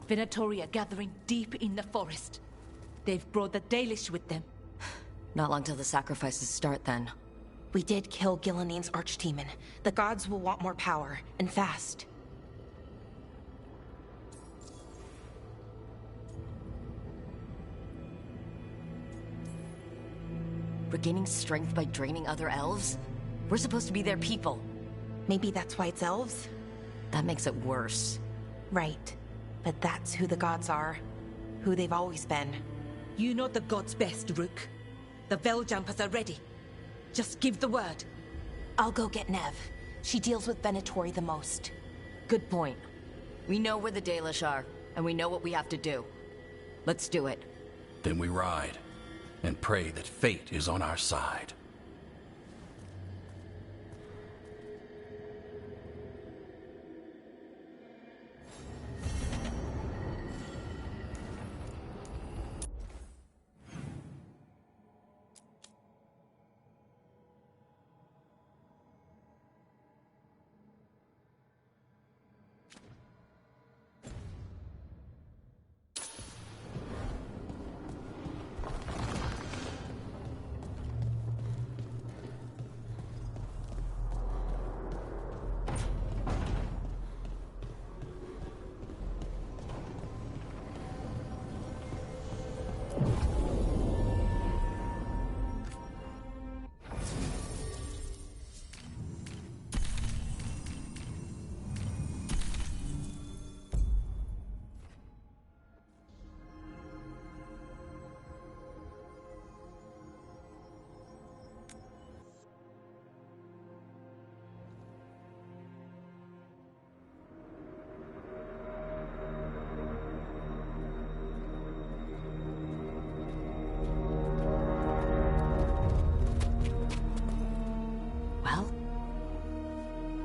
Venatori are gathering deep in the forest. They've brought the Dalish with them. Not long till the sacrifices start, then. We did kill Gillening's archdemon. The gods will want more power, and fast. Regaining strength by draining other elves? We're supposed to be their people. Maybe that's why it's elves? That makes it worse. Right. But that's who the gods are. Who they've always been. You know the gods best, Rook. The Veiljumpers are ready. Just give the word. I'll go get Nev. She deals with Venatori the most. Good point. We know where the Dalish are, and we know what we have to do. Let's do it. Then we ride, and pray that fate is on our side.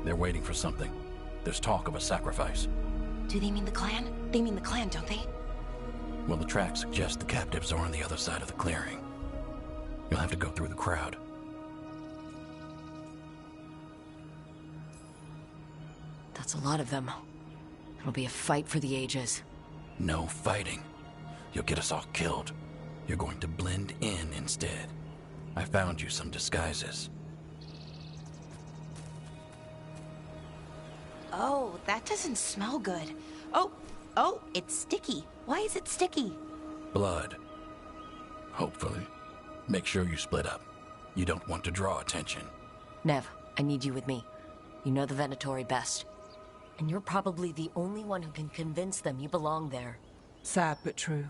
They're waiting for something. There's talk of a sacrifice. Do they mean the clan? They mean the clan, don't they? Well, the tracks suggest the captives are on the other side of the clearing. You'll have to go through the crowd. That's a lot of them. It'll be a fight for the ages. No fighting. You'll get us all killed. You're going to blend in instead. I found you some disguises. Oh, that doesn't smell good. Oh, it's sticky. Why is it sticky? Blood. Hopefully. Make sure you split up. You don't want to draw attention. Nev, I need you with me. You know the Venatori best. And you're probably the only one who can convince them you belong there. Sad but true.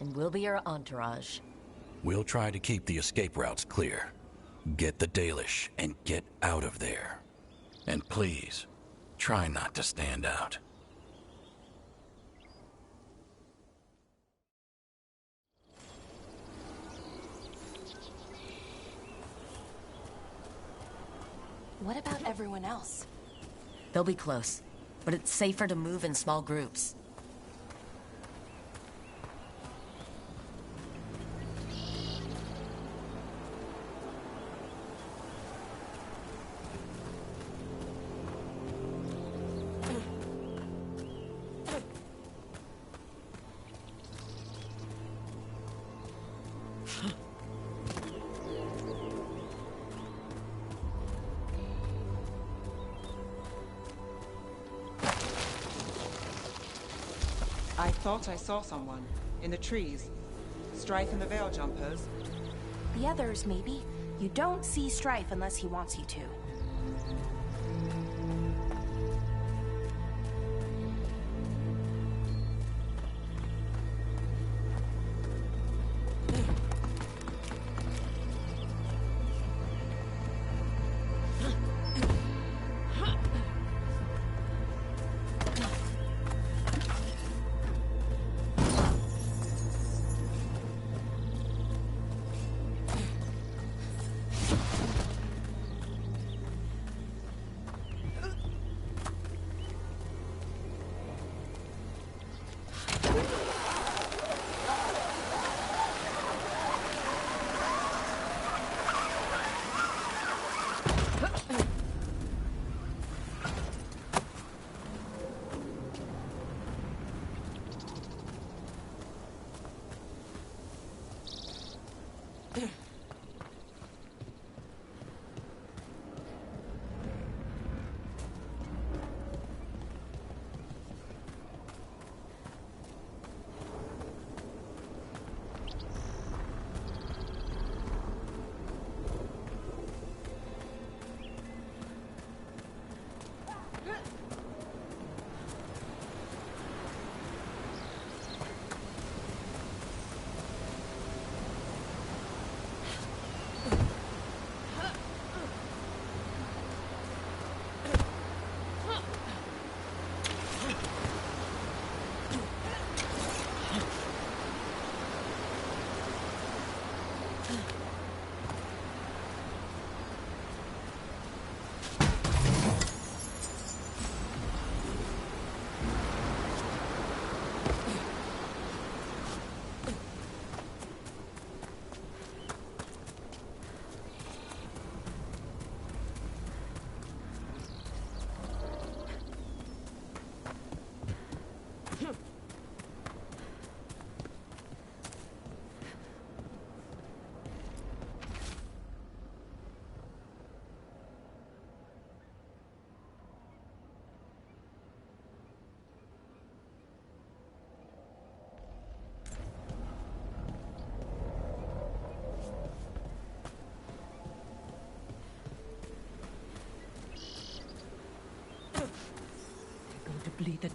And we'll be your entourage. We'll try to keep the escape routes clear. Get the Dalish and get out of there. And please, try not to stand out. What about everyone else? They'll be close, but it's safer to move in small groups. I thought I saw someone. In the trees. Strife and the Veiljumpers. The others, maybe. You don't see Strife unless he wants you to.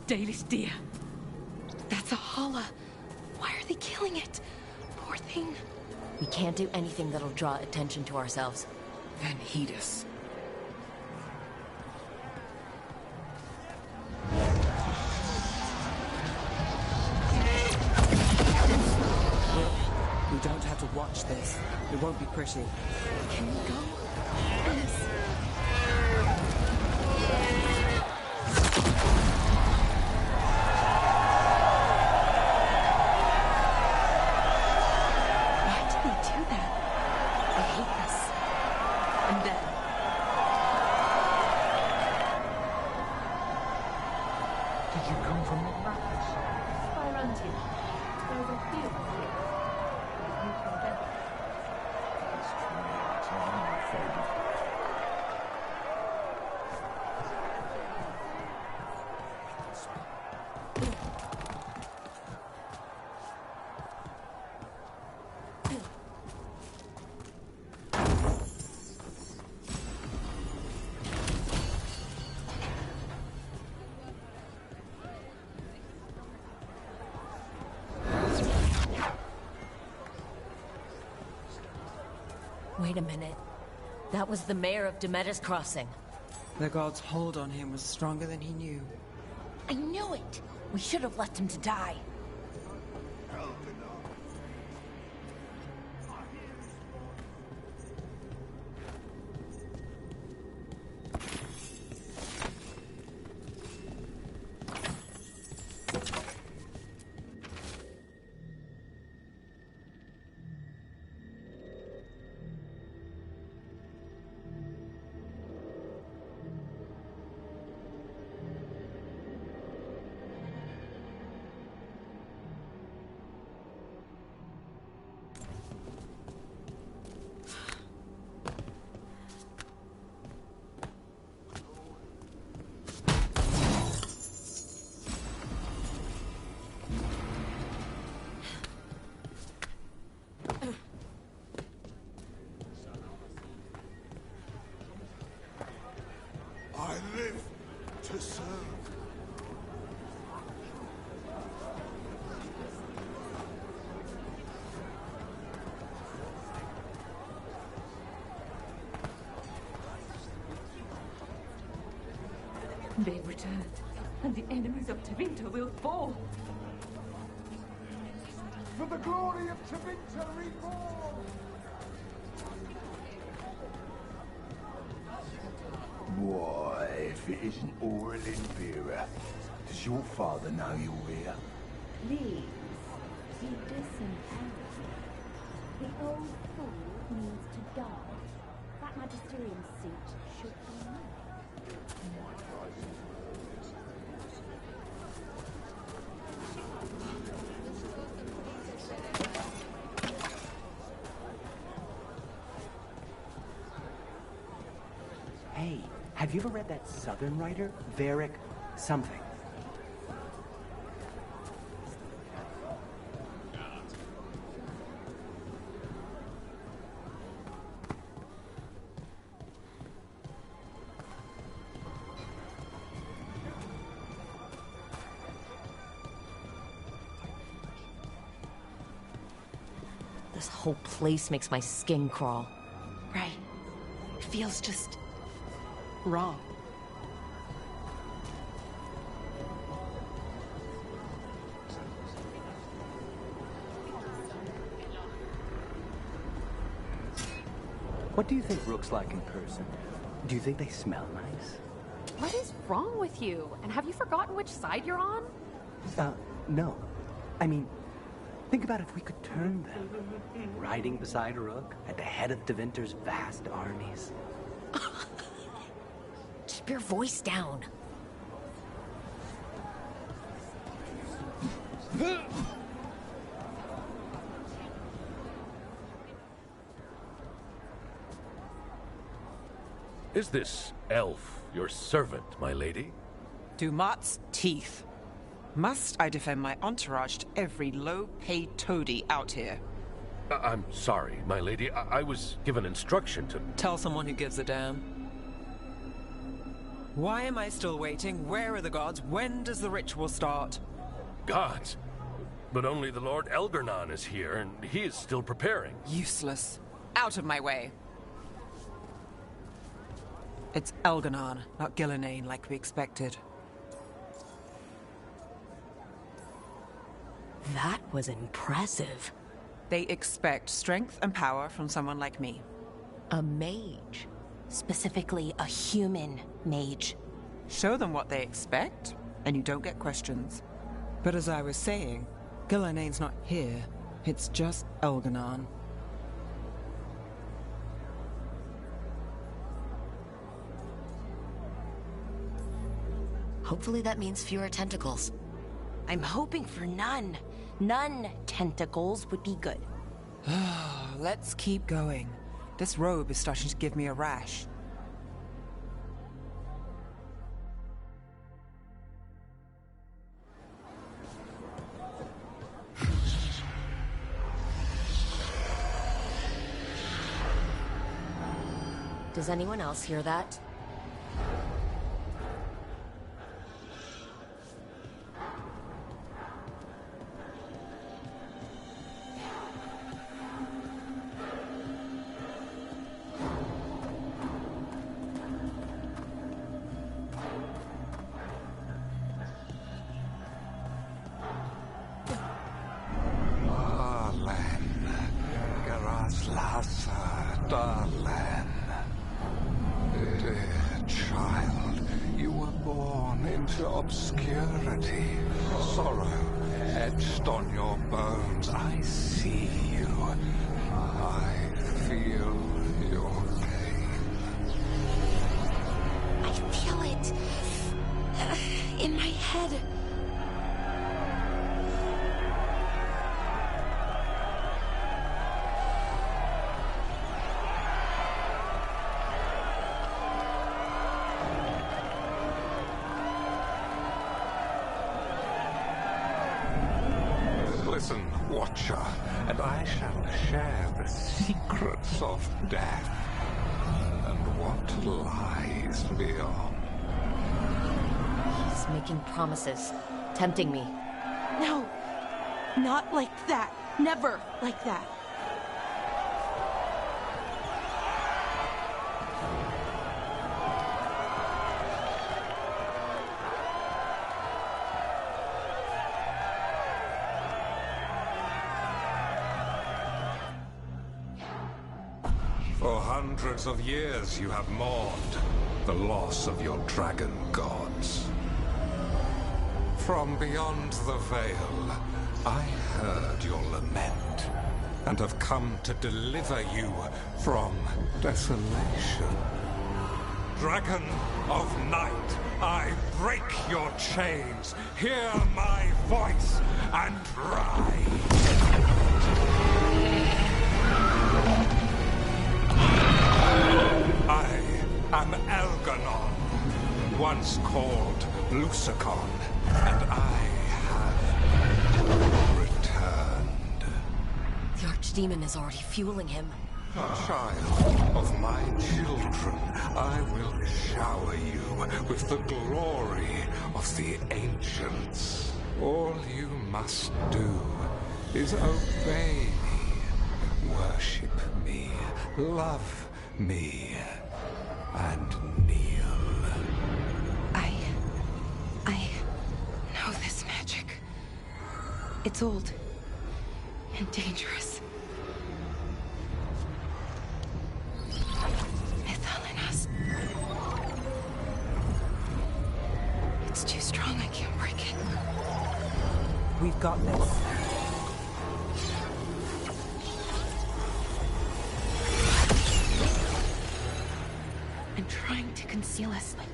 Dalish deer. That's a holla. Why are they killing it? Poor thing. We can't do anything that'll draw attention to ourselves. Then heed us. We don't have to watch this. It won't be pretty. Can we go? Please. Why did they do that? I hate this. And then, Did you come from the rapids? Spyrantian. There's a few of us here. You can get it. It's homophobic. Wait a minute. That was the mayor of Demeter's Crossing. The god's hold on him was stronger than he knew. I knew it. We should have left him to die. I live to serve. they've returned, and the enemies of Tevinter will fall. For the glory of Tevinter reborn! Why, if it isn't Arlathan Vera, does your father know you're here? Please, keep disinterested. The old fool needs to die. That magisterium seat should be mine. Hey, have you ever read that Southern writer, Varric something? This whole place makes my skin crawl. Right. It feels just wrong. What do you think Rook's like in person? Do you think they smell nice? What is wrong with you? And have you forgotten which side you're on? No. I mean, think about if we could turn them. Riding beside Rook at the head of Tevinter's vast armies. Keep your voice down. Is this elf your servant, my lady? Dumat's teeth. Must I defend my entourage to every low-paid toady out here? I'm sorry, my lady. I was given instruction to... Tell someone who gives a damn. Why am I still waiting? Where are the gods? When does the ritual start? Gods? But only the Lord Elgarnon is here, and he is still preparing. Useless. Out of my way. It's Elgarnon, not Gillenane like we expected. That was impressive. They expect strength and power from someone like me. A mage. Specifically, a human mage. Show them what they expect, and you don't get questions. But as I was saying, Gillenane's not here. It's just Elgarnon. Hopefully that means fewer tentacles. I'm hoping for none. None tentacles would be good. Let's keep going. This robe is starting to give me a rash. Does anyone else hear that? Obscurity, sorrow etched on your bones. I see you. I feel your pain. I feel it. In my head. Listen, Watcher, and I shall share the secrets of death and what lies beyond. He's making promises, tempting me. No, not like that. Never like that. For hundreds of years you have mourned the loss of your dragon gods. From beyond the veil, I heard your lament, and have come to deliver you from desolation. Dragon of night, I break your chains. Hear my voice and rise. I am Elgarnon, once called Lucicon, and I have returned. The Archdemon is already fueling him. Child of my children, I will shower you with the glory of the ancients. All you must do is obey me, worship me, love me, and kneel. I know this magic. It's old and dangerous. Mythalinas. It's too strong, I can't break it. We've got this. I'm trying to conceal us, but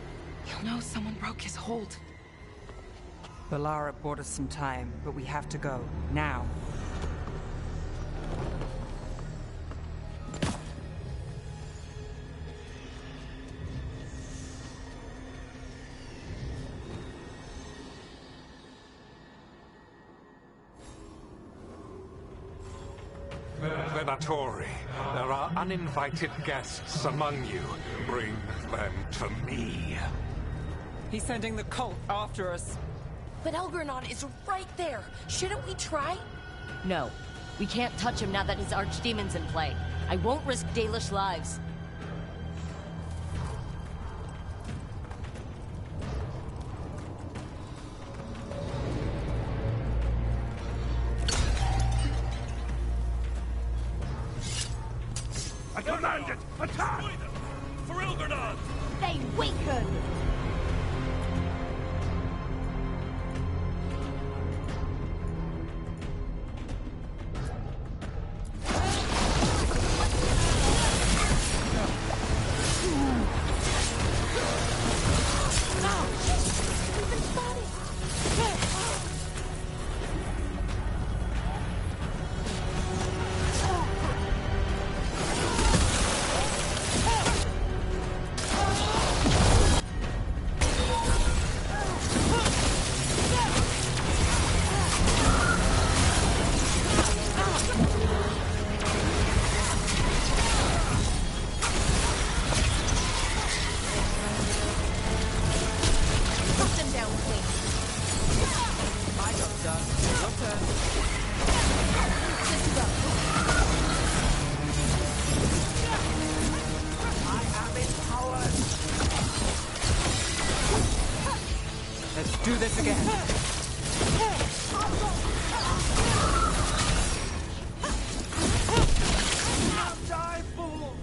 he'll know someone broke his hold. Valara bought us some time, but we have to go. Now. Venatori, there are uninvited guests among you. Bring them to me. He's sending the cult after us. But Elgarnon is right there. Shouldn't we try? No. We can't touch him now that his archdemon's in play. I won't risk Dalish lives. I command it! Attack! For Elgarnon! They weaken! Do this again. Die, fool!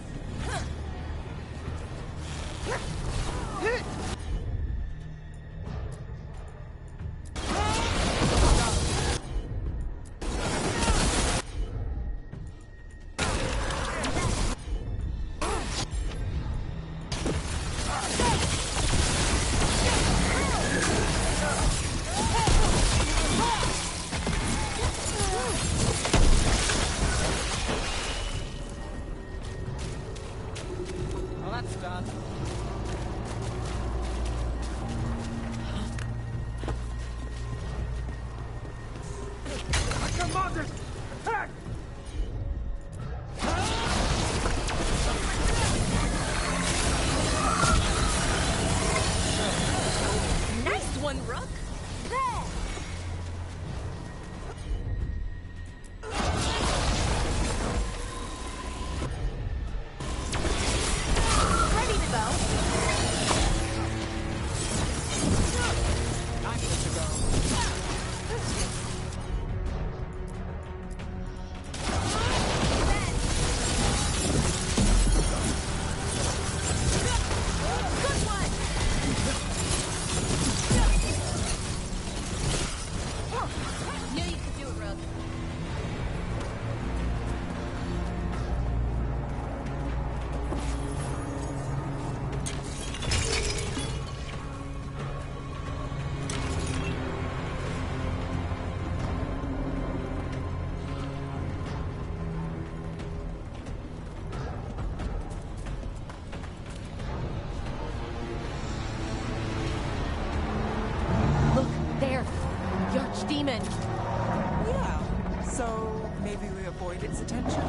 Demon. Yeah, so maybe we avoid its attention.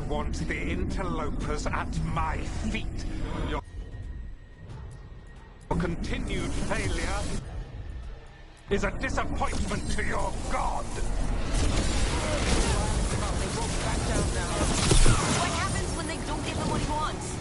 wants the interlopers at my feet. Your continued failure is a disappointment to your god. What happens when they don't give him what he wants?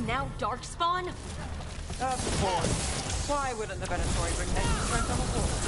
Now Darkspawn? Of course. Why wouldn't the Venatori bring their strength on the wall?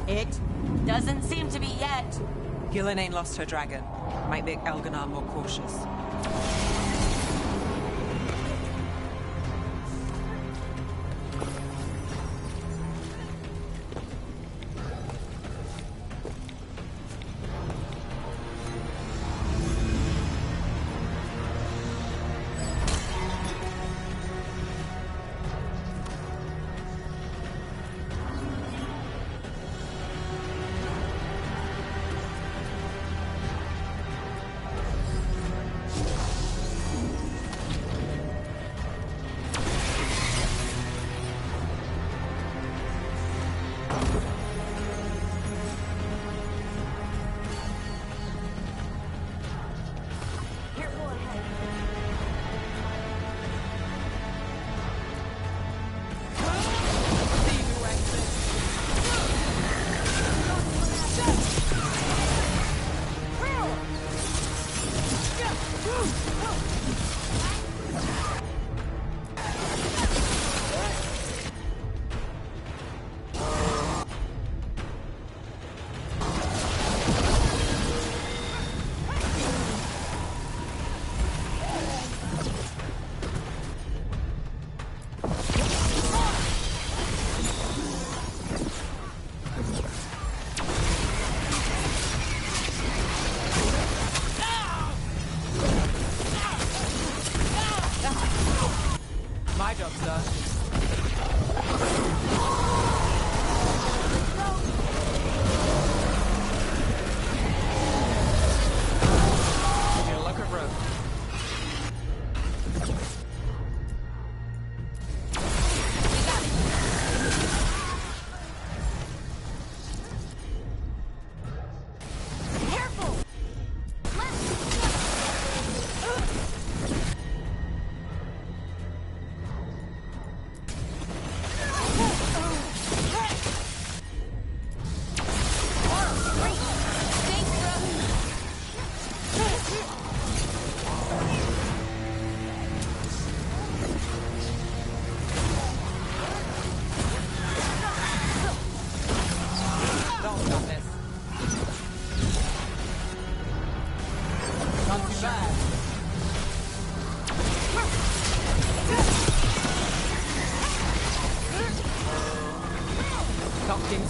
It doesn't seem to be yet. Gillenane lost her dragon. Might make Elganon more cautious.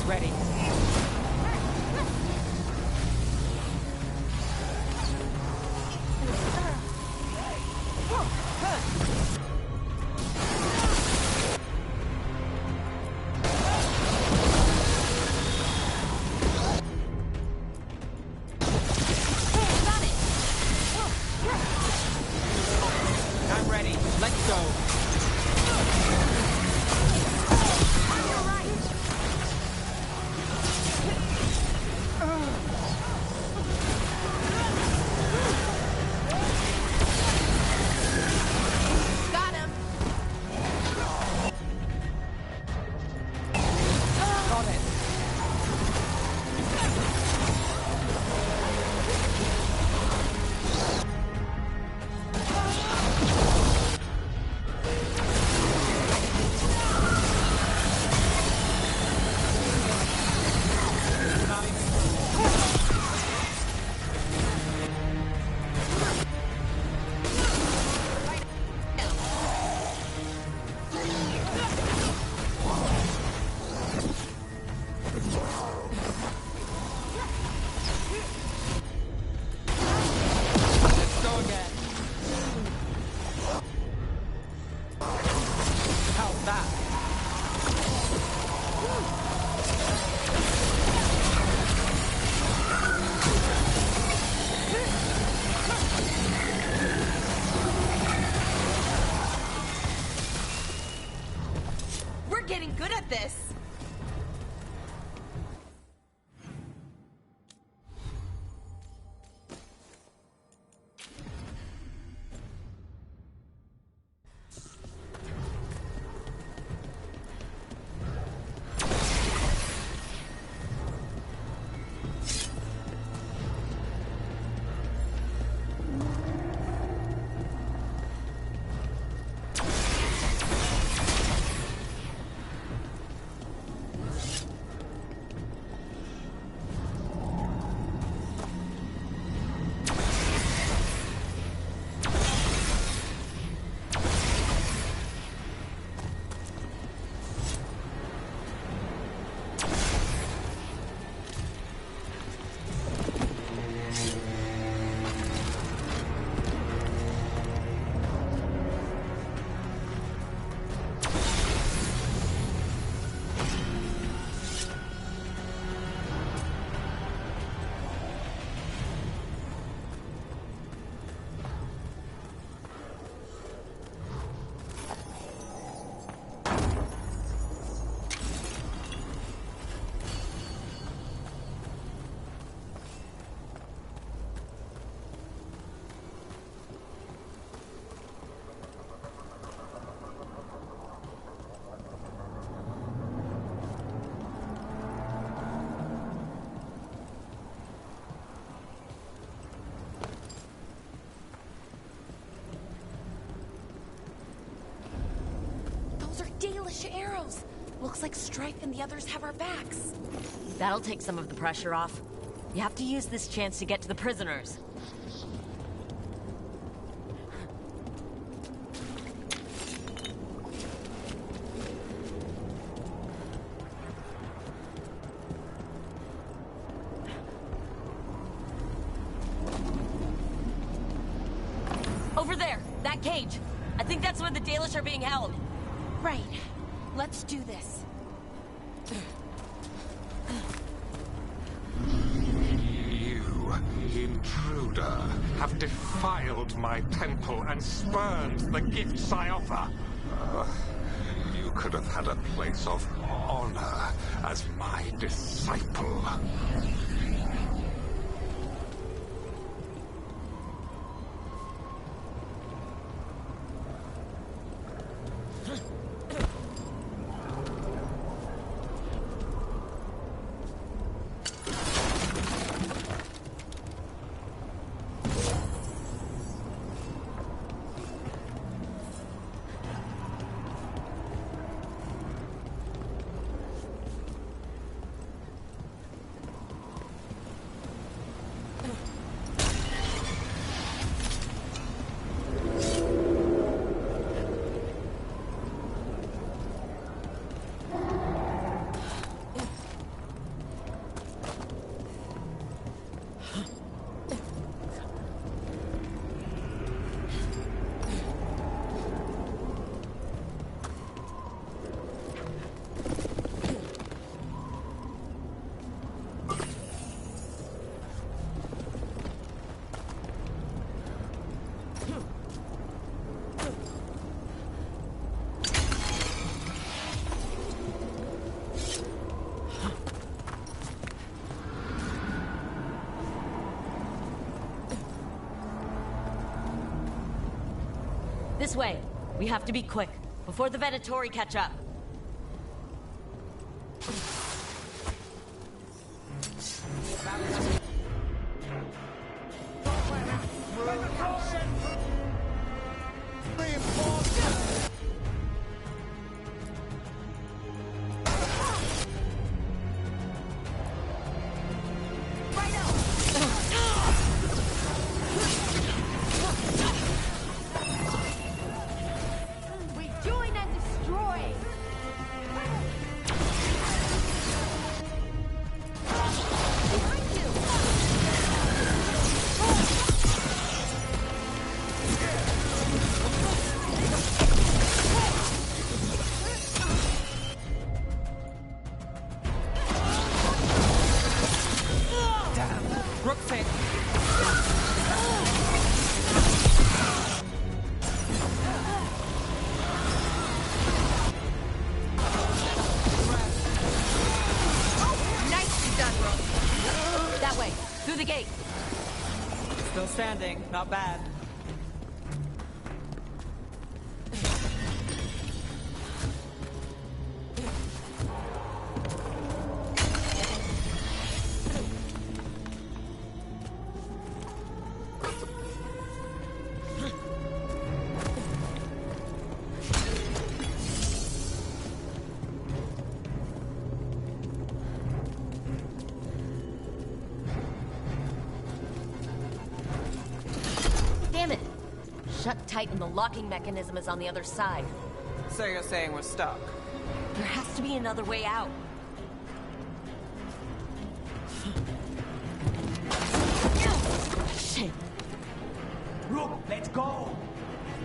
Ready. I'm ready. Let's go. bunch of arrows. Looks like Strife and the others have our backs. That'll take some of the pressure off. You have to use this chance to get to the prisoners. Over there! That cage! I think that's where the Dalish are being held. Right. Let's do this. You, intruder, have defiled my temple and spurned the gifts I offer. You could have had a place of honor as my disciple. This way. We have to be quick, before the Venatori catch up. Still standing, not bad. Shut tight and the locking mechanism is on the other side. So you're saying we're stuck? There has to be another way out. Shit. Rook, let's go!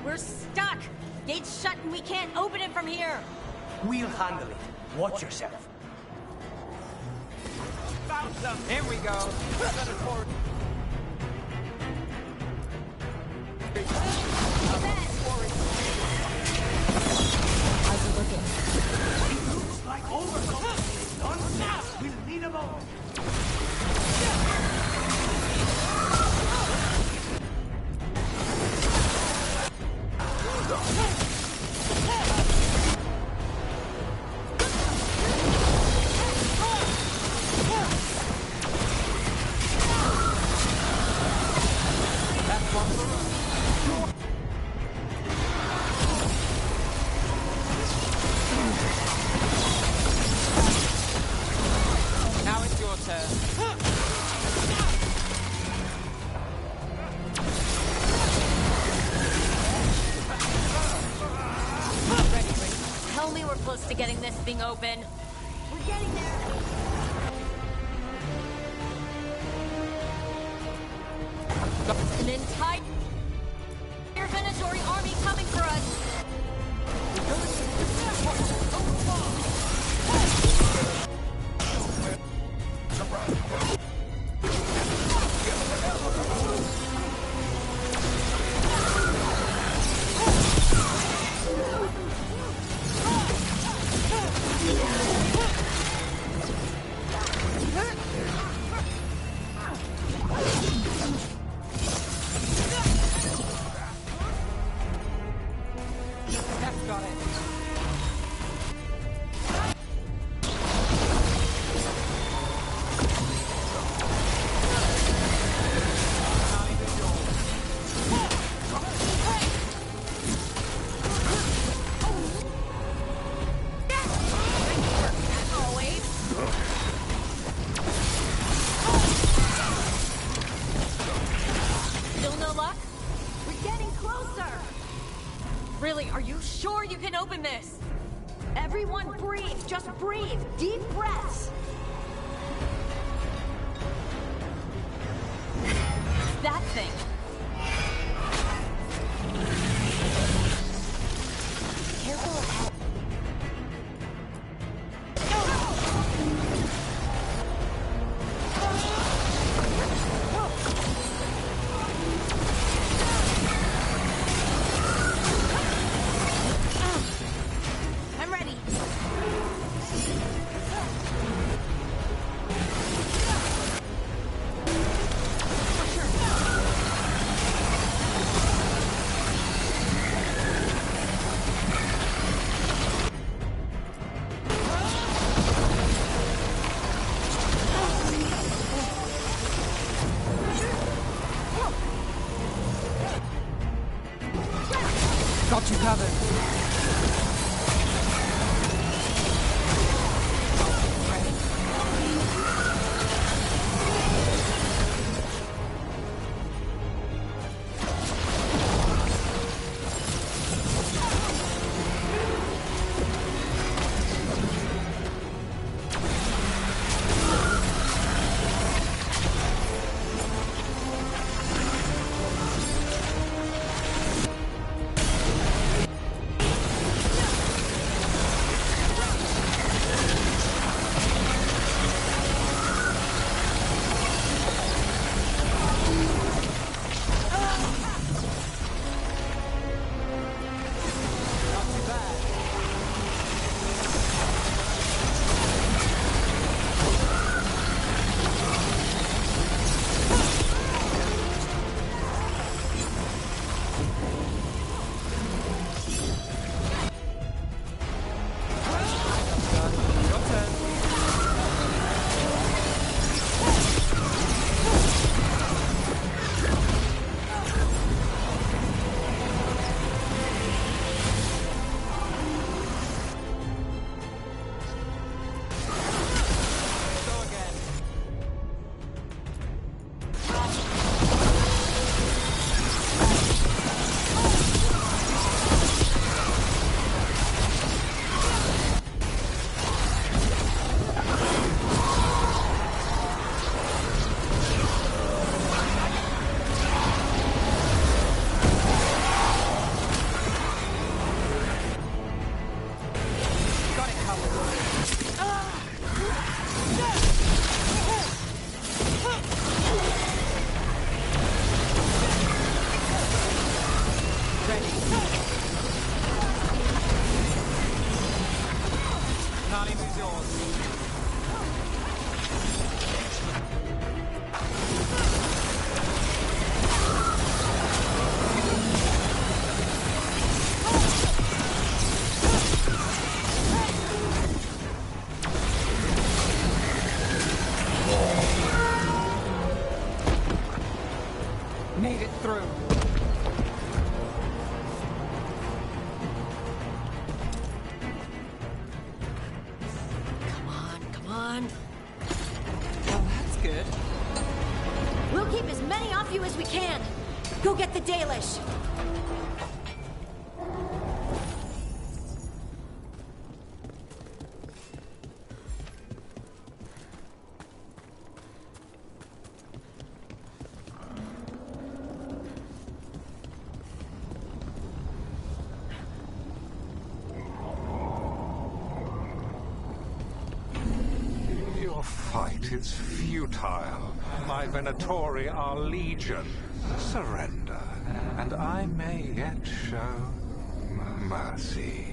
We're stuck! Gate's shut and we can't open it from here! We'll handle it. Watch yourself. Found them! Here we go! How's it looking? It looks like overload. Don't snap! We'll need a moment. Ready, Rick. Tell me we're close to getting this thing open. We're getting there. An entire Venatori army coming for us. Still no luck? We're getting closer. Really, are you sure you can open this? Everyone breathe. Just breathe. Deep breaths. That thing. Careful of how... I'm ready. Got you covered. Made it through. Come on, come on. keep as many off you as we can. Go get the Dalish. Your fight is futile. My Venatori are legion. Surrender, and I may yet show mercy.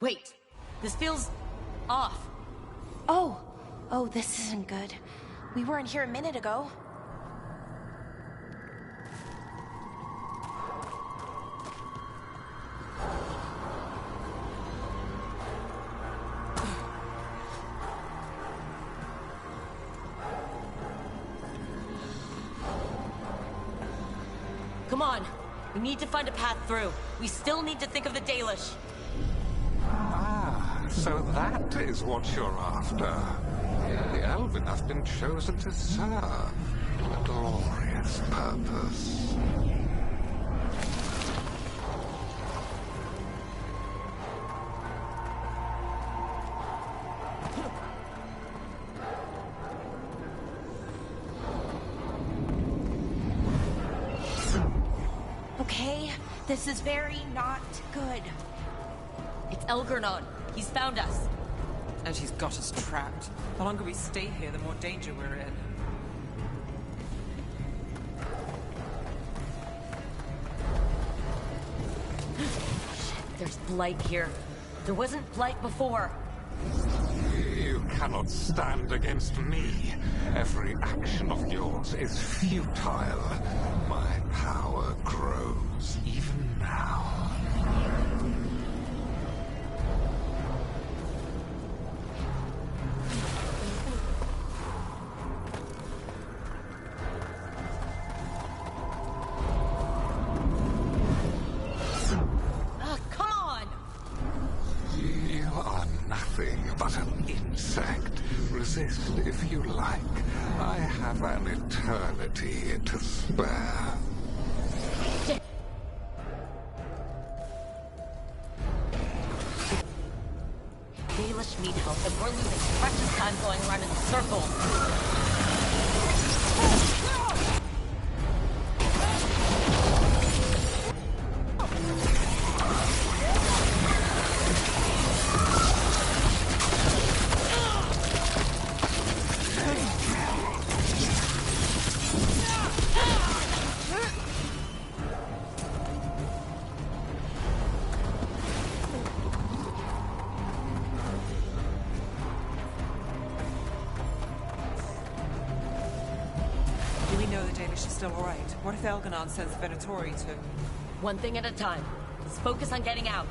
Wait, this feels off. Oh, this isn't good. We weren't here a minute ago. Come on, we need to find a path through. We still need to think of the Dalish. Ah, so that is what you're after. The Elven have been chosen to serve a glorious purpose. Okay, this is very not good. It's Elgarnon. He's found us. And he's got us trapped. The longer we stay here, the more danger we're in. Shit, there's blight here. There wasn't blight before. You cannot stand against me. Every action of yours is futile. My power grows even now. Come on! You are nothing but an insect. Resist if you like. I have an eternity to spare. Dalish need help, and we're losing precious time going around in circles. still alright? What if Elganon sends Venatori to... One thing at a time. Let's focus on getting out.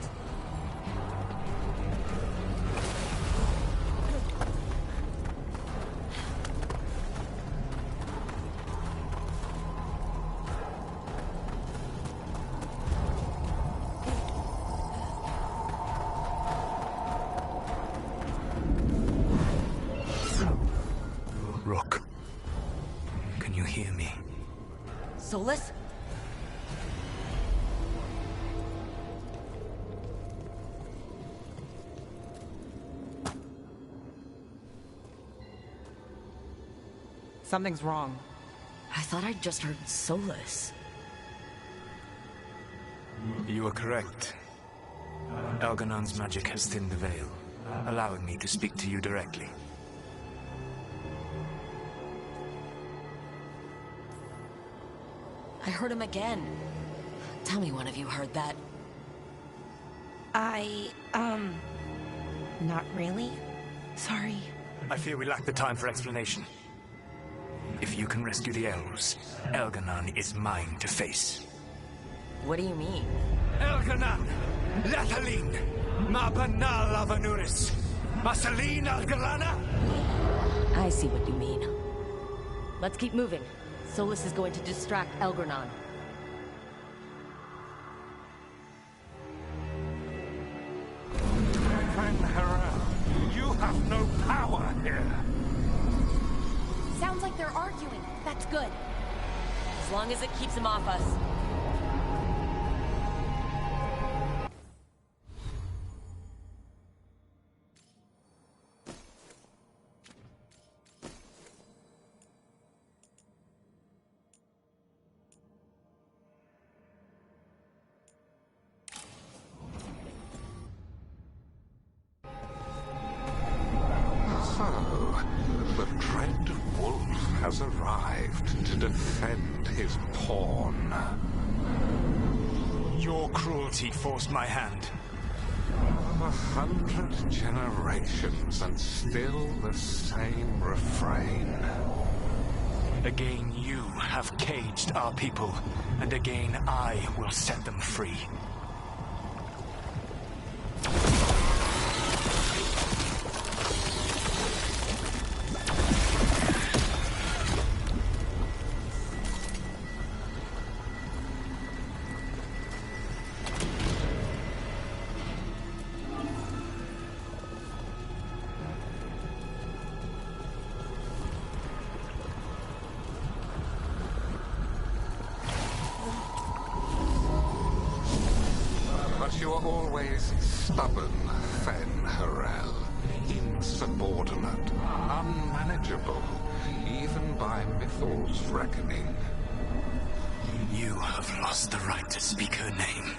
Rook, can you hear me? Solus? Something's wrong. I thought I'd just heard Solus. You are correct. Elganon's magic has thinned the veil, allowing me to speak to you directly. I heard him again. Tell me one of you heard that. Not really. Sorry. I fear we lack the time for explanation. If you can rescue the elves, Elganon is mine to face. What do you mean? Elganon! Lathaline! Mabanal Avanuris! Masaline Algalana! I see what you mean. Let's keep moving. Solus is going to distract Elgranon. Veilguard, you have no power here. Sounds like they're arguing. That's good. As long as it keeps him off us. Has arrived to defend his pawn. Your cruelty forced my hand. 100 generations and still the same refrain. Again you have caged our people, and again I will set them free. But you are always stubborn, Veilguard. Insubordinate, unmanageable, even by Mythal's reckoning. You have lost the right to speak her name.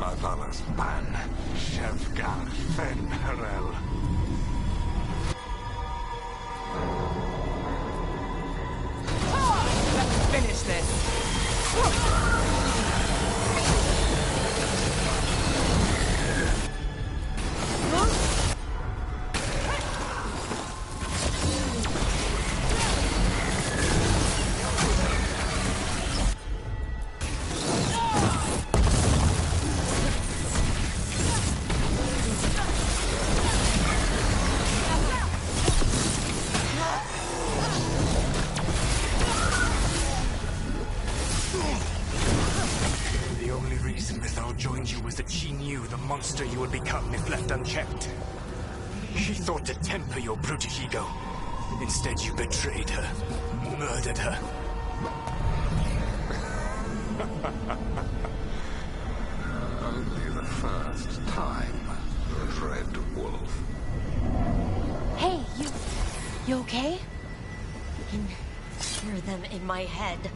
Madalas ban, Veilguard Veilguard. Let's finish this! The only reason Mythal joined you was that she knew the monster you would become if left unchecked. She thought to temper your brutish ego. Instead, you betrayed her, murdered her. Only the first time, Dread Wolf. Hey, you okay? I can hear them in my head.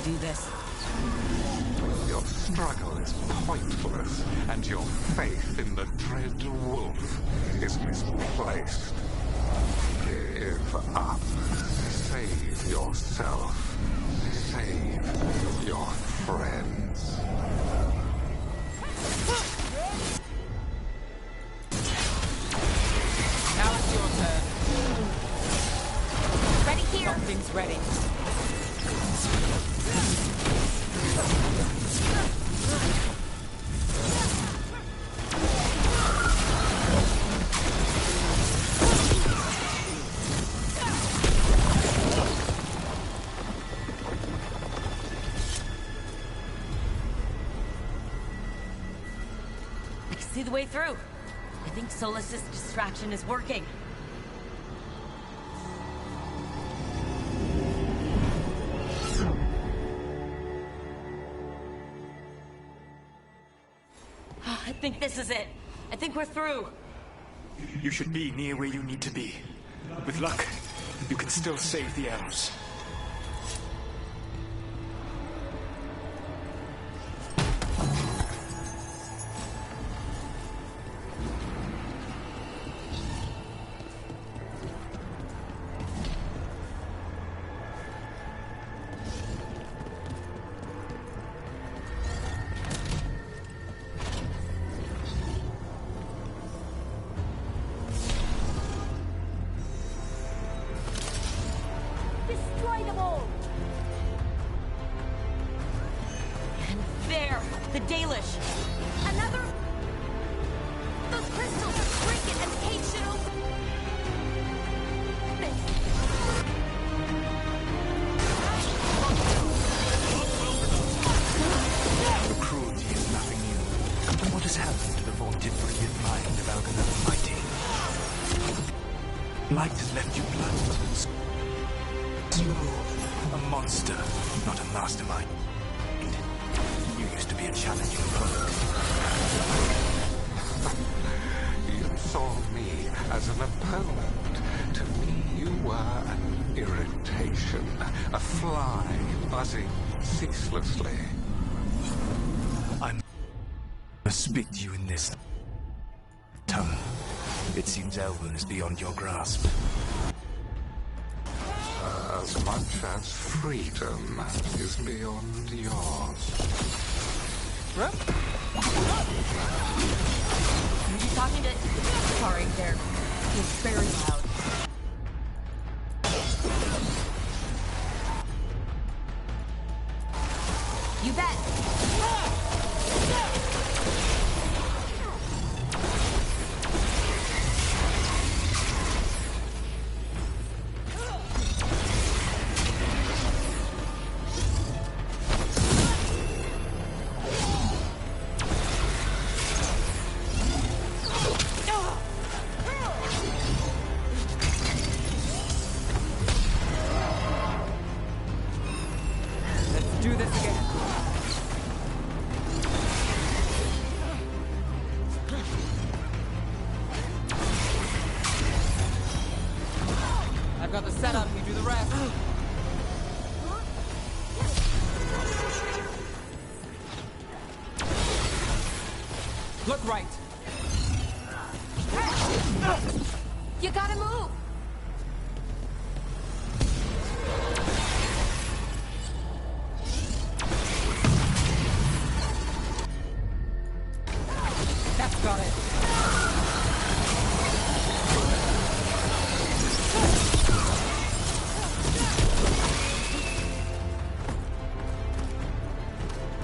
do this. Your struggle is pointless, and your faith in the dread wolf is misplaced. Give up. Save yourself. Save your friends. Now it's your turn. Ready here. Something's ready. I can see the way through. I think Solus's distraction is working. I think this is it. I think we're through. You should be near where you need to be. With luck, you can still save the elves. Destroy them all! And there, the Dalish. Another? Those crystals are trinket and the cage should open. The cruelty is nothing new. But what has happened to the vaunted brilliant mind of Arlathan the Mighty? Light has left you blood. A monster, not a mastermind. You used to be a challenging opponent. You saw me as an opponent. To me, you were an irritation, a fly buzzing ceaselessly. I must speak to you in this tongue. It seems Elven is beyond your grasp. As much as freedom is beyond yours. Are you talking to... Sorry, they're very loud. You bet. Do this again. I've got the setup, you do the rest. Look right. You gotta move. That's got it.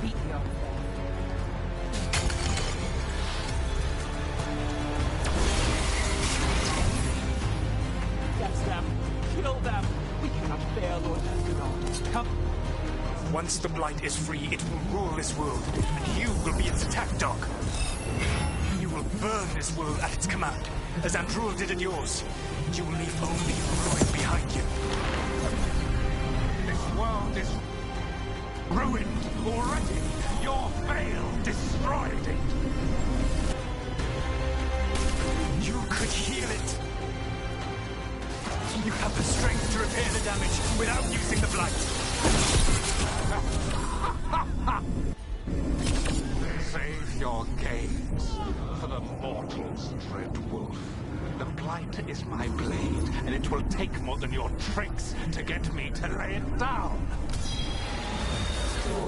Beat me up. Catch them! Kill them! We cannot bear Lord Veilguard. Come! Once the Blight is free, it will rule this world, and you will be its attack dog. You will burn this world at its command, as Andruil did in yours. You will leave only ruin behind you. This world is ruined already. Your veil destroyed it. You could heal it. You have the strength to repair the damage without using the Blight. Save your gaze for the mortals, Dread Wolf. The Blight is my blade, and it will take more than your tricks to get me to lay it down.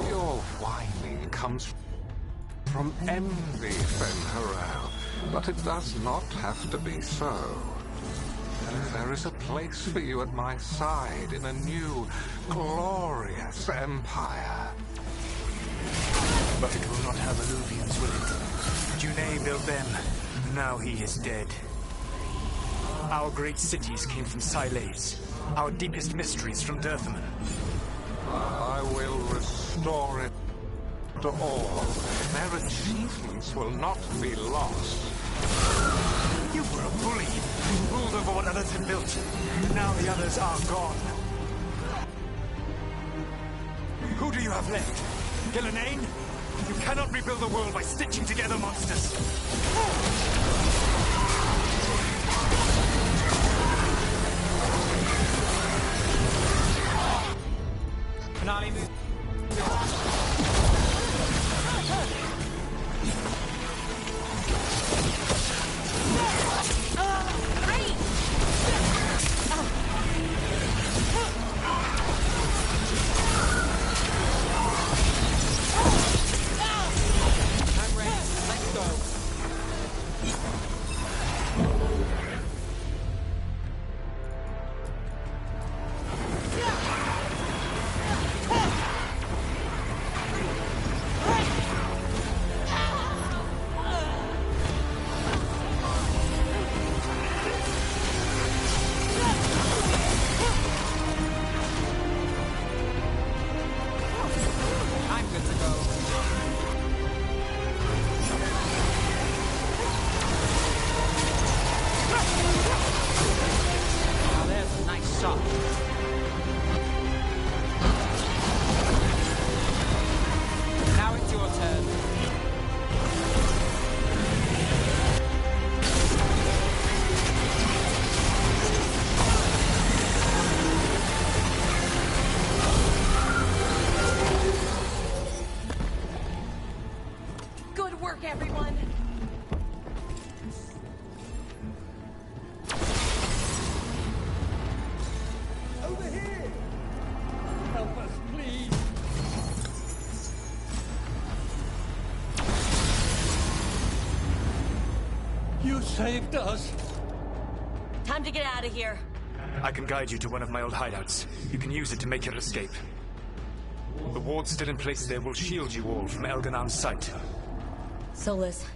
Your whining comes from envy, Fen'Harel, but it does not have to be so. There is a place for you at my side in a new, glorious empire. But it will not have Illuvians, will it? Junei built them. Now he is dead. Our great cities came from Sileys. Our deepest mysteries from Dirthaman. I will restore it to all. Their achievements will not be lost. You were a bully. You ruled over what others had built. Now the others are gone. Who do you have left? Gillenane? You cannot rebuild the world by stitching together monsters. Finale move. Saved us. Time to get out of here. I can guide you to one of my old hideouts. You can use it to make your escape. The wards still in place there will shield you all from Elganon's sight. Solus,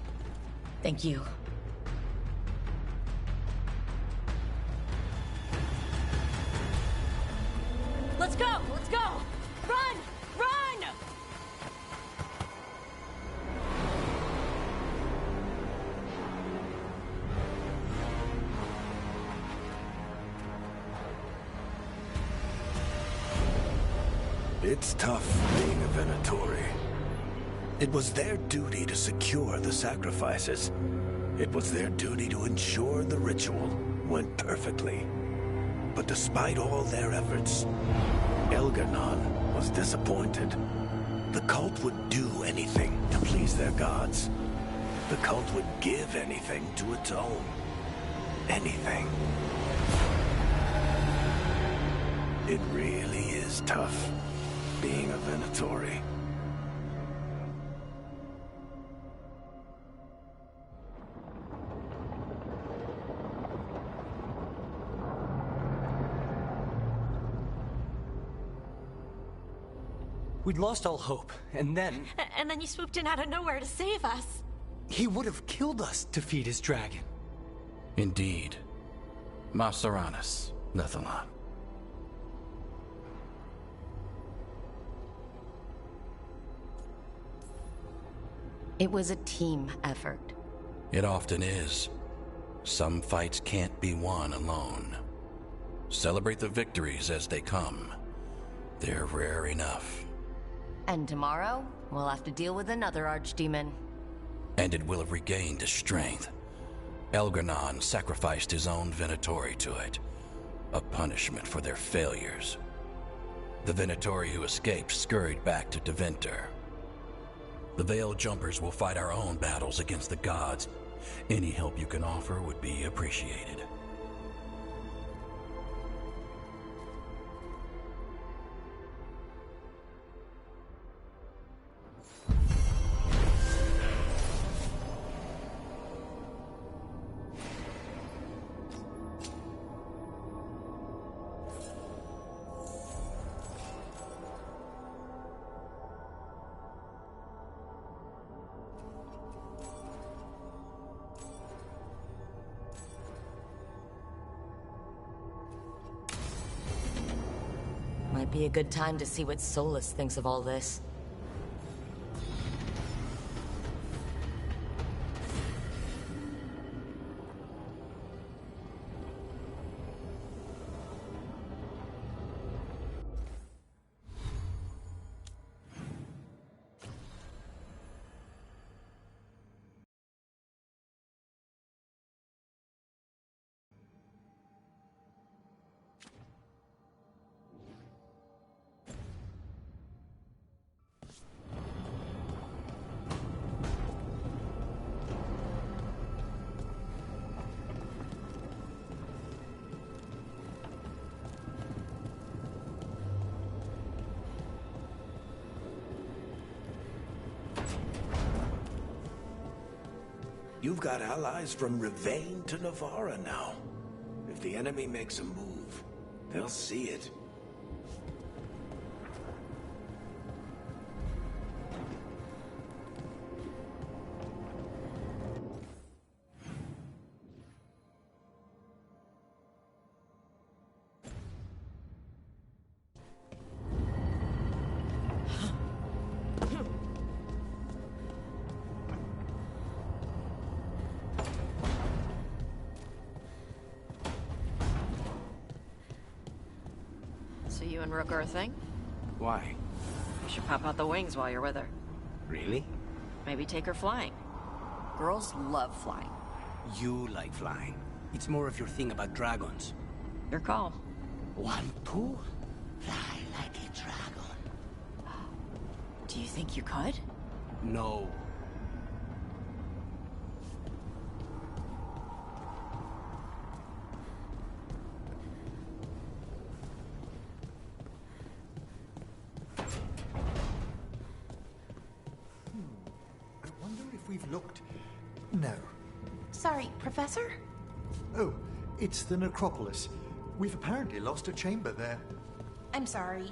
thank you. Let's go! Let's go! Run! Run! It's tough being a Venatori. It was their duty to secure the sacrifices. It was their duty to ensure the ritual went perfectly. But despite all their efforts, Elganon was disappointed. The cult would do anything to please their gods. The cult would give anything to atone. Anything. It really is tough being a Venatori. We'd lost all hope, and then... And then you swooped in out of nowhere to save us. He would have killed us to feed his dragon. Indeed. Masaranus, Lethalon. It was a team effort. It often is. Some fights can't be won alone. Celebrate the victories as they come. They're rare enough. And tomorrow, we'll have to deal with another archdemon. And it will have regained its strength. Elganon sacrificed his own Venatori to it. A punishment for their failures. The Venatori who escaped scurried back to Deventer. The Veil Jumpers will fight our own battles against the gods. Any help you can offer would be appreciated. Might be a good time to see what Solus thinks of all this. You've got allies from Rivain to Navarra now. If the enemy makes a move, they'll see it. So you and Rook are a thing? Why? You should pop out the wings while you're with her. Really? Maybe take her flying. Girls love flying. You like flying. It's more of your thing about dragons. Your call. Want to? Fly like a dragon. Do you think you could? No. We've looked. No. Sorry, Professor? Oh, it's the necropolis. We've apparently lost a chamber there. I'm sorry.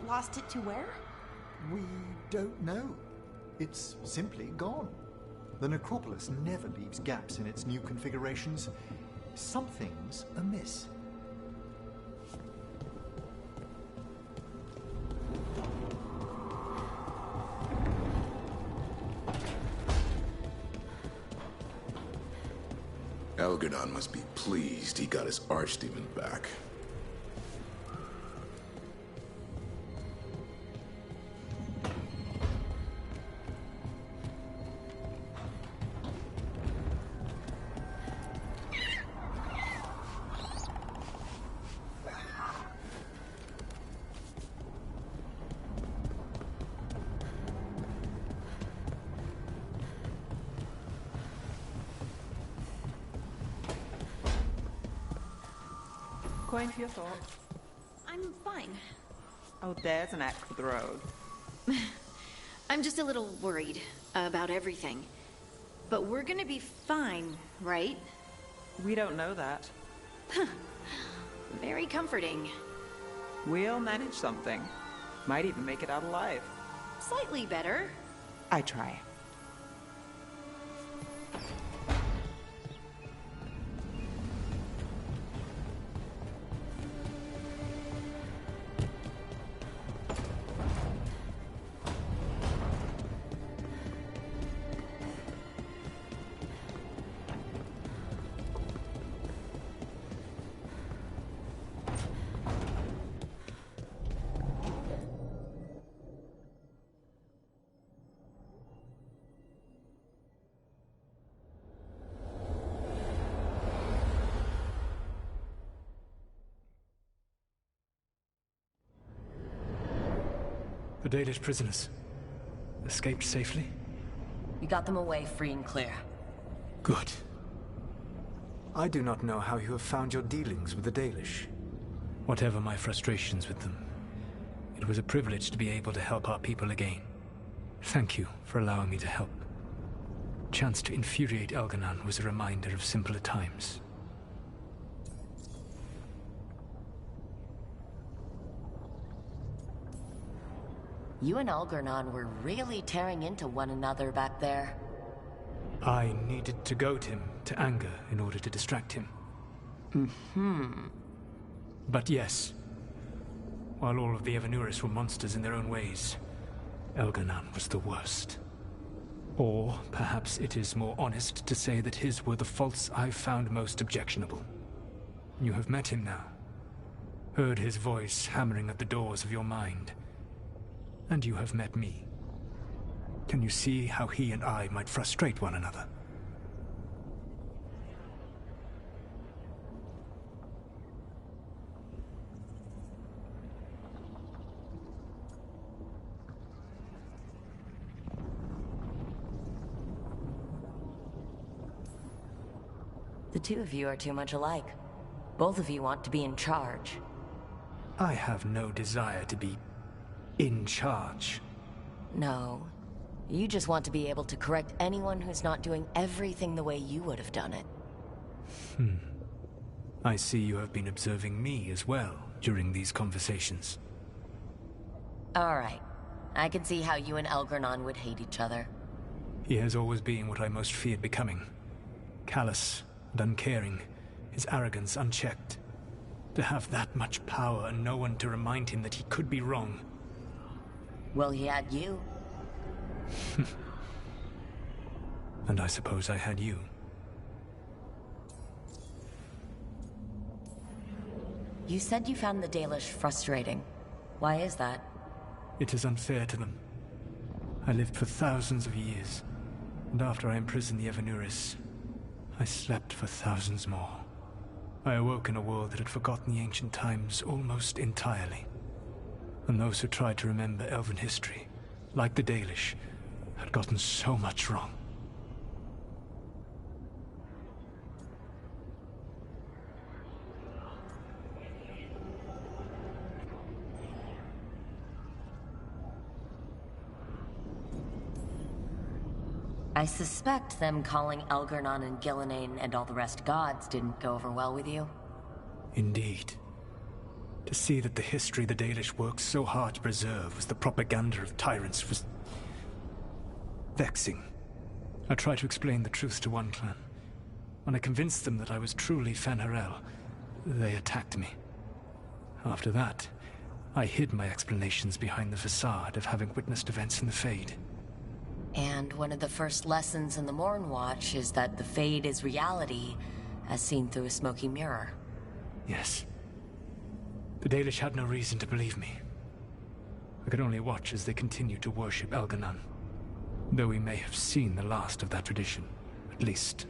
Lost it to where? We don't know. It's simply gone. The necropolis never leaves gaps in its new configurations. Something's amiss. Veilguard must be pleased he got his archdemon back. Coin for your thoughts. I'm fine. Oh, there's an act for the road. I'm just a little worried about everything. But we're gonna be fine, right? We don't know that. Very comforting. We'll manage something. Might even make it out alive. Slightly better. I try. The Dalish prisoners escaped safely? We got them away free and clear. Good. I do not know how you have found your dealings with the Dalish. Whatever my frustrations with them, it was a privilege to be able to help our people again. Thank you for allowing me to help. Chance to infuriate Elganon was a reminder of simpler times. You and Algernon were really tearing into one another back there. I needed to goad him to anger in order to distract him. But yes, while all of the Evanuris were monsters in their own ways, Elganon was the worst. Or perhaps it is more honest to say that his were the faults I found most objectionable. You have met him now, heard his voice hammering at the doors of your mind, and you have met me. Can you see how he and I might frustrate one another? The two of you are too much alike. Both of you want to be in charge. I have no desire to be in charge. No. You just want to be able to correct anyone who's not doing everything the way you would have done it. I see you have been observing me as well during these conversations. Alright. I can see how you and Elgernon would hate each other. He has always been what I most feared becoming. Callous and uncaring, his arrogance unchecked. To have that much power and no one to remind him that he could be wrong. Well, he had you. And I suppose I had you. You said you found the Dalish frustrating. Why is that? It is unfair to them. I lived for thousands of years, and after I imprisoned the Evanuris, I slept for thousands more. I awoke in a world that had forgotten the ancient times almost entirely. And those who tried to remember Elven history, like the Dalish, had gotten so much wrong. I suspect them calling Elgernon and Gillenane and all the rest gods didn't go over well with you. Indeed. To see that the history the Dalish worked so hard to preserve was the propaganda of tyrants was vexing. I tried to explain the truth to one clan. When I convinced them that I was truly Fen'Harel, they attacked me. After that, I hid my explanations behind the facade of having witnessed events in the Fade. And one of the first lessons in the Mornwatch is that the Fade is reality, as seen through a smoky mirror. Yes. The Dalish had no reason to believe me. I could only watch as they continued to worship Elganon, though we may have seen the last of that tradition, at least.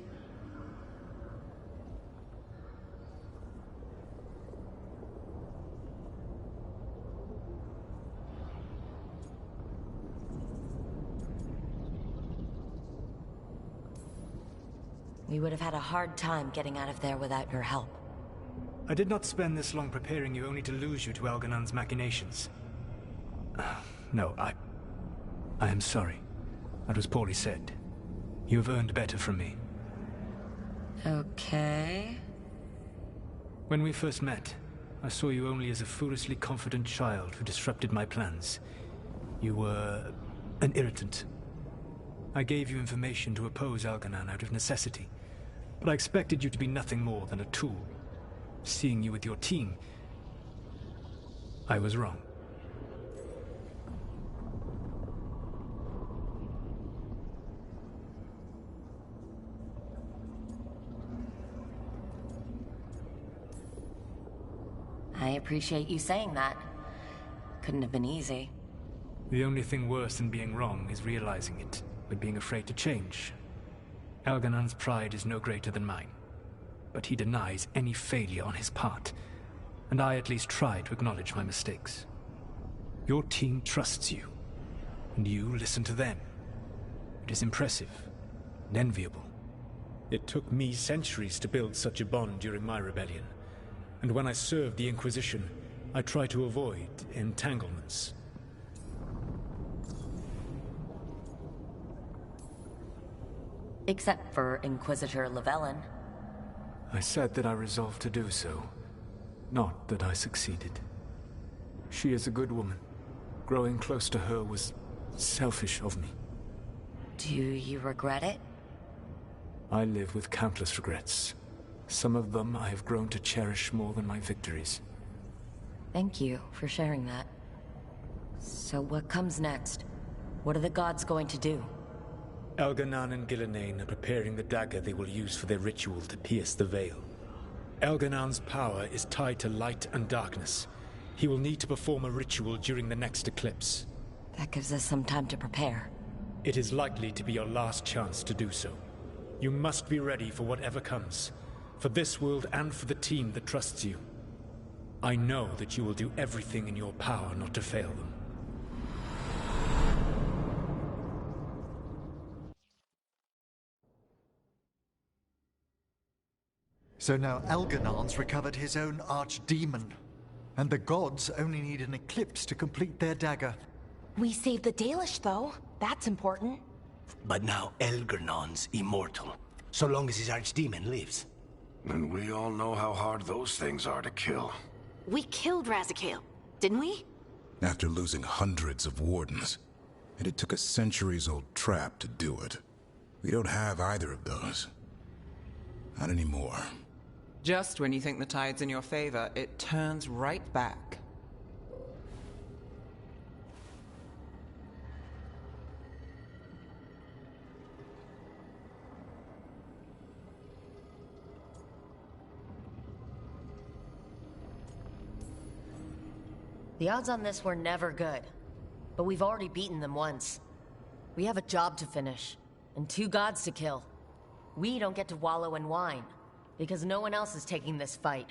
We would have had a hard time getting out of there without your help. I did not spend this long preparing you only to lose you to Elganon's machinations. No, I am sorry. That was poorly said. You have earned better from me. Okay. When we first met, I saw you only as a foolishly confident child who disrupted my plans. You were an irritant. I gave you information to oppose Elganon out of necessity, but I expected you to be nothing more than a tool. Seeing you with your team, I was wrong. I appreciate you saying that. Couldn't have been easy. The only thing worse than being wrong is realizing it, but being afraid to change. Elganon's pride is no greater than mine, but he denies any failure on his part, and I at least try to acknowledge my mistakes. Your team trusts you, and you listen to them. It is impressive and enviable. It took me centuries to build such a bond during my rebellion, and when I served the Inquisition, I tried to avoid entanglements. Except for Inquisitor Llewellyn. I said that I resolved to do so, not that I succeeded. She is a good woman. Growing close to her was selfish of me. Do you regret it? I live with countless regrets. Some of them I have grown to cherish more than my victories. Thank you for sharing that. So what comes next? What are the gods going to do? Elganan and Gillenane are preparing the dagger they will use for their ritual to pierce the veil. Elganan's power is tied to light and darkness. He will need to perform a ritual during the next eclipse. That gives us some time to prepare. It is likely to be your last chance to do so. You must be ready for whatever comes, for this world and for the team that trusts you. I know that you will do everything in your power not to fail them. So now Elganan's recovered his own archdemon, and the gods only need an eclipse to complete their dagger. We saved the Dalish, though. That's important. But now Elganan's immortal, so long as his archdemon lives. And we all know how hard those things are to kill. We killed Razikale, didn't we? After losing hundreds of wardens. And it took a centuries-old trap to do it. We don't have either of those. Not anymore. Just when you think the tide's in your favor, it turns right back. The odds on this were never good, but we've already beaten them once. We have a job to finish, and 2 gods to kill. We don't get to wallow in wine, because no one else is taking this fight.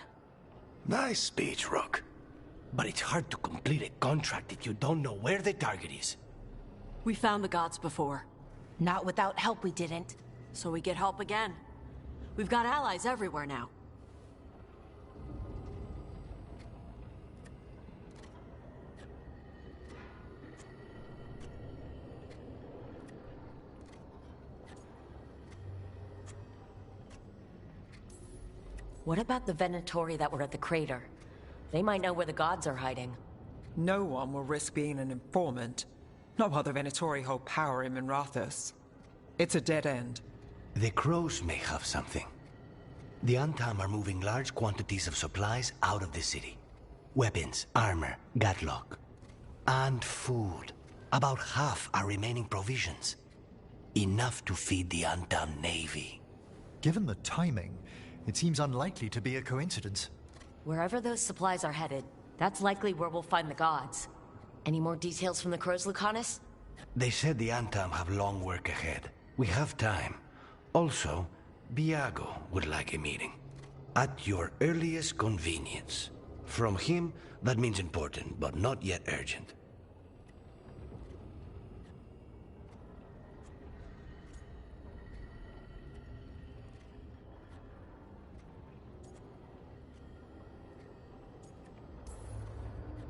Nice speech, Rook. But it's hard to complete a contract if you don't know where the target is. We found the gods before. Not without help, we didn't. So we get help again. We've got allies everywhere now. What about the Venatori that were at the crater? They might know where the gods are hiding. No one will risk being an informant. Not while the Venatori hold power in Minrathous. It's a dead end. The crows may have something. The Antam are moving large quantities of supplies out of the city. Weapons, armor, gatlock. And food. About half are remaining provisions. Enough to feed the Antam navy. Given the timing, it seems unlikely to be a coincidence. Wherever those supplies are headed, that's likely where we'll find the gods. Any more details from the crows, Lucanus? They said the Antam have long work ahead. We have time. Also, Biago would like a meeting. At your earliest convenience. From him, that means important, but not yet urgent.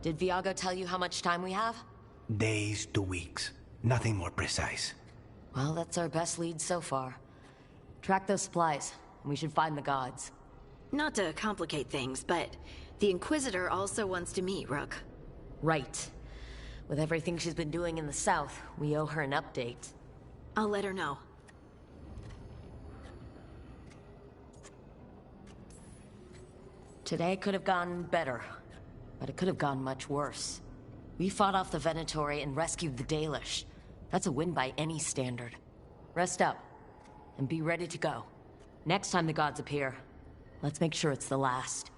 Did Viago tell you how much time we have? Days to weeks. Nothing more precise. Well, that's our best lead so far. Track those supplies, and we should find the gods. Not to complicate things, but the Inquisitor also wants to meet Rook. Right. With everything she's been doing in the south, we owe her an update. I'll let her know. Today could have gone better, but it could have gone much worse. We fought off the Venatori and rescued the Dalish. That's a win by any standard. Rest up, and be ready to go. Next time the gods appear, let's make sure it's the last.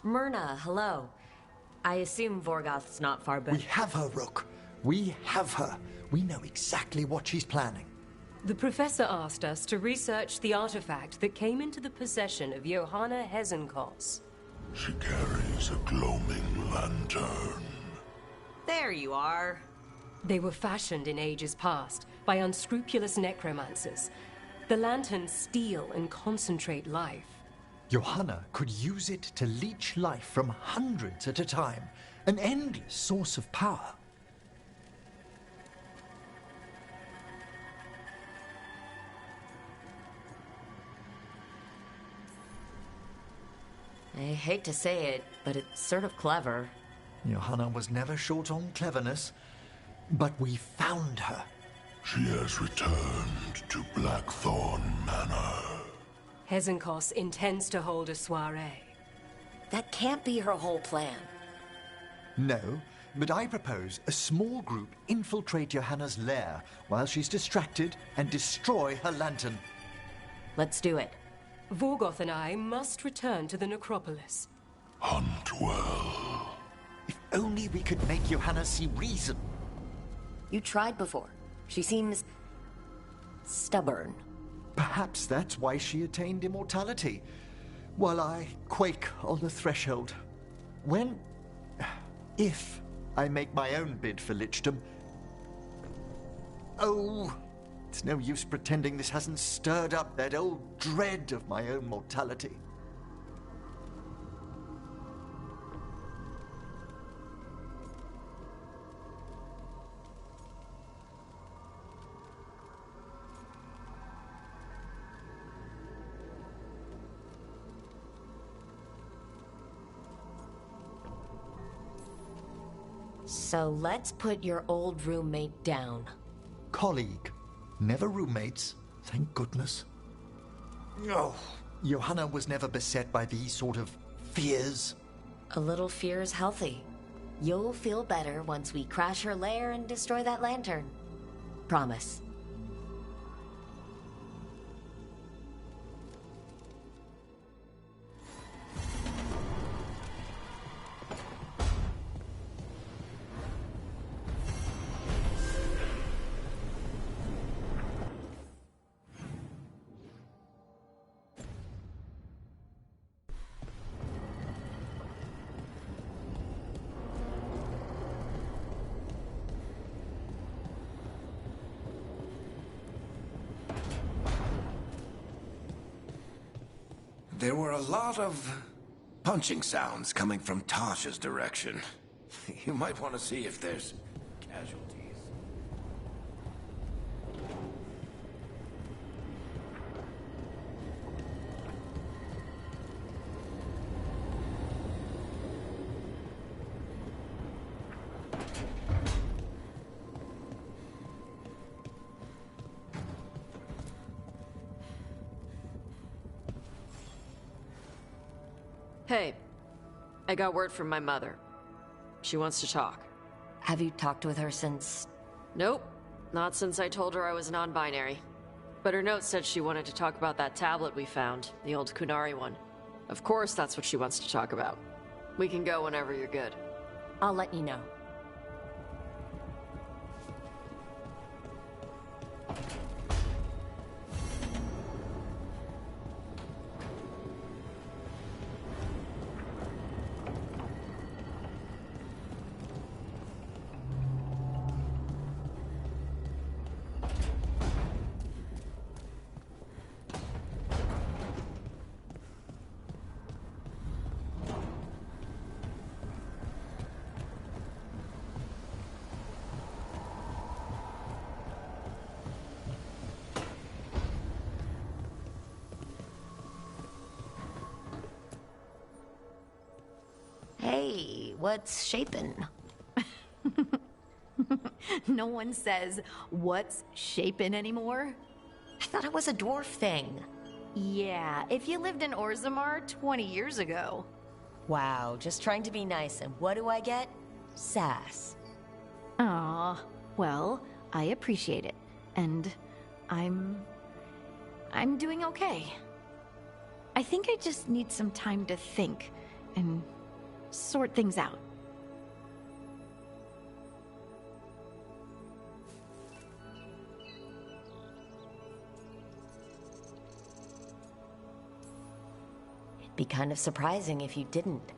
Myrna, hello. I assume Vorgoth's not far back. We have her, Rook. We have her. We know exactly what she's planning. The Professor asked us to research the artifact that came into the possession of Johanna Hezenkos. She carries a gloaming lantern. There you are. They were fashioned in ages past by unscrupulous necromancers. The lanterns steal and concentrate life. Johanna could use it to leech life from hundreds at a time. An endless source of power. I hate to say it, but it's sort of clever. Johanna was never short on cleverness, but we found her. She has returned to Blackthorn Manor. Hezenkos intends to hold a soiree. That can't be her whole plan. No, but I propose a small group infiltrate Johanna's lair while she's distracted and destroy her lantern. Let's do it. Vorgoth and I must return to the necropolis. Hunt well. If only we could make Johanna see reason. You tried before. She seems stubborn. Perhaps that's why she attained immortality, while I quake on the threshold. If I make my own bid for lichdom... Oh, it's no use pretending this hasn't stirred up that old dread of my own mortality. So let's put your old roommate down. Colleague. Never roommates, thank goodness. Oh, Johanna was never beset by these sort of fears. A little fear is healthy. You'll feel better once we crash her lair and destroy that lantern. Promise. There were a lot of punching sounds coming from Tasha's direction. You might want to see if there's casualties. Hey, I got word from my mother. She wants to talk. Have you talked with her since? Nope, not since I told her I was non-binary. But her note said she wanted to talk about that tablet we found, the old Kunari one. Of course that's what she wants to talk about. We can go whenever you're good. I'll let you know. Hey, what's shaping? No one says, what's shaping anymore? I thought it was a dwarf thing. Yeah, if you lived in Orzammar 20 years ago. Wow, just trying to be nice, and what do I get? Sass. Aw, well, I appreciate it. And I'm doing okay. I think I just need some time to think and sort things out. It'd be kind of surprising if you didn't.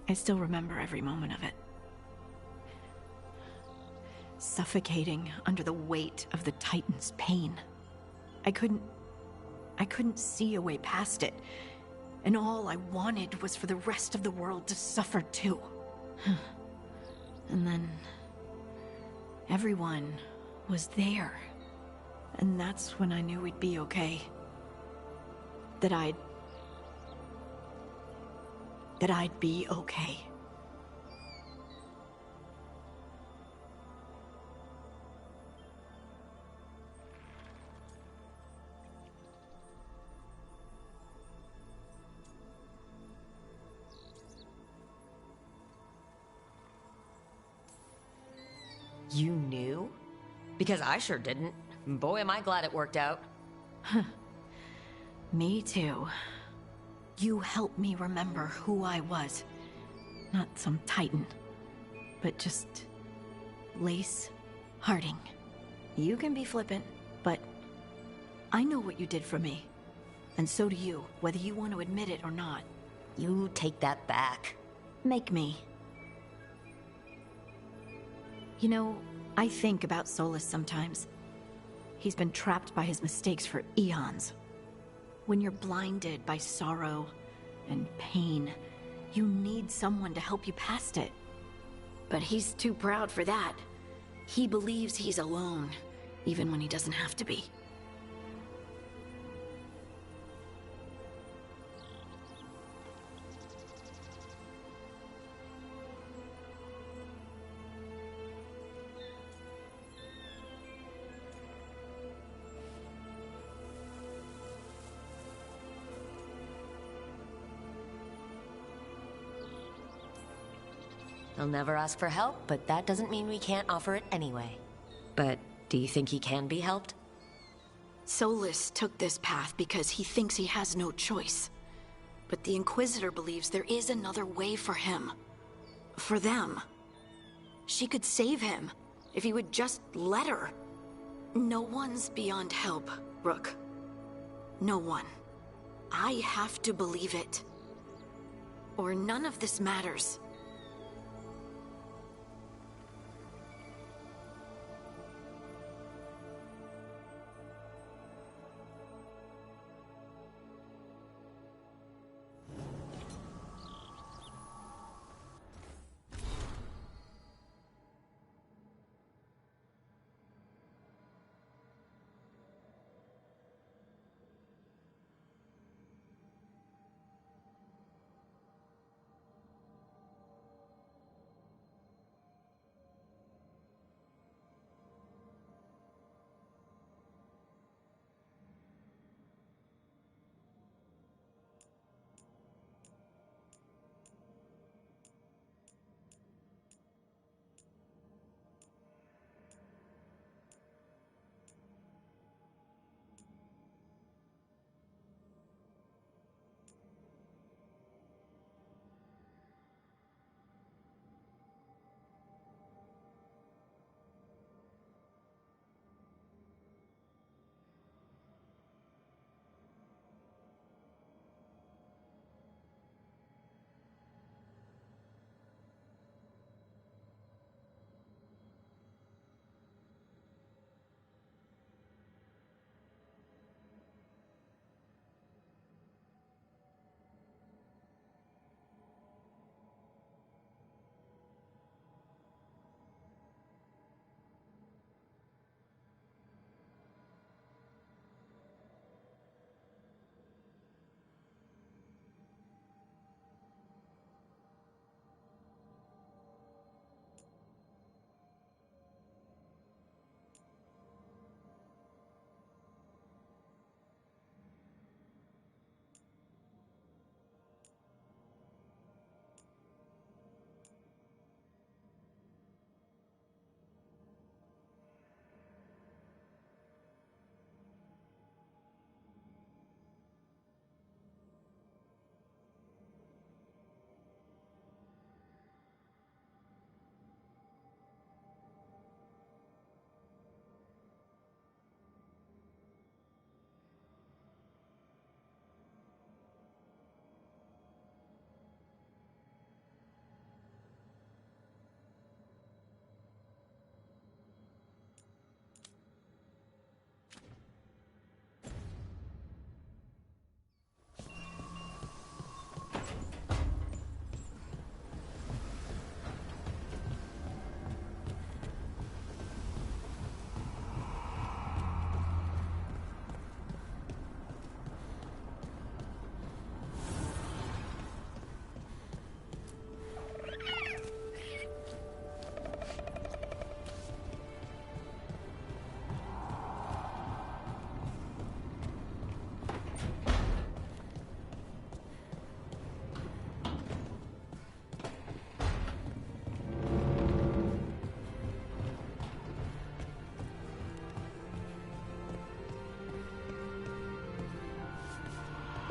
I still remember every moment of it. Suffocating under the weight of the Titan's pain. I couldn't see a way past it. And all I wanted was for the rest of the world to suffer too. And then everyone was there. And that's when I knew we'd be okay. That I'd be okay. You knew? Because I sure didn't. Boy, am I glad it worked out. Me too. You helped me remember who I was. Not some Titan, but just Lace Harding. You can be flippant, but I know what you did for me. And so do you, whether you want to admit it or not. You take that back. Make me. You know, I think about Solus sometimes. He's been trapped by his mistakes for eons. When you're blinded by sorrow and pain, you need someone to help you past it. But he's too proud for that. He believes he's alone, even when he doesn't have to be. He'll never ask for help, but that doesn't mean we can't offer it anyway. But do you think he can be helped? Solus took this path because he thinks he has no choice. But the Inquisitor believes there is another way for him. For them. She could save him, if he would just let her. No one's beyond help, Rook. No one. I have to believe it. Or none of this matters.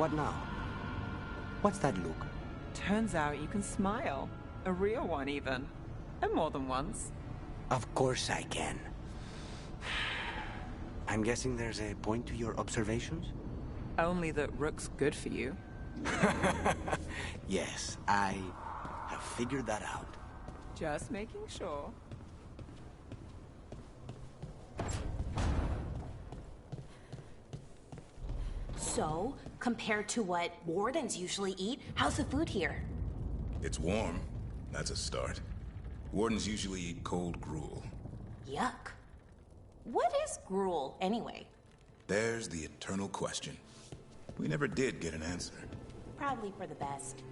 What now? What's that look? Turns out you can smile. A real one, even. And more than once. Of course I can. I'm guessing there's a point to your observations? Only that Rook's good for you. Yes, I have figured that out. Just making sure. So, compared to what wardens usually eat, how's the food here? It's warm. That's a start. Wardens usually eat cold gruel. Yuck. What is gruel, anyway? There's the eternal question. We never did get an answer. Probably for the best.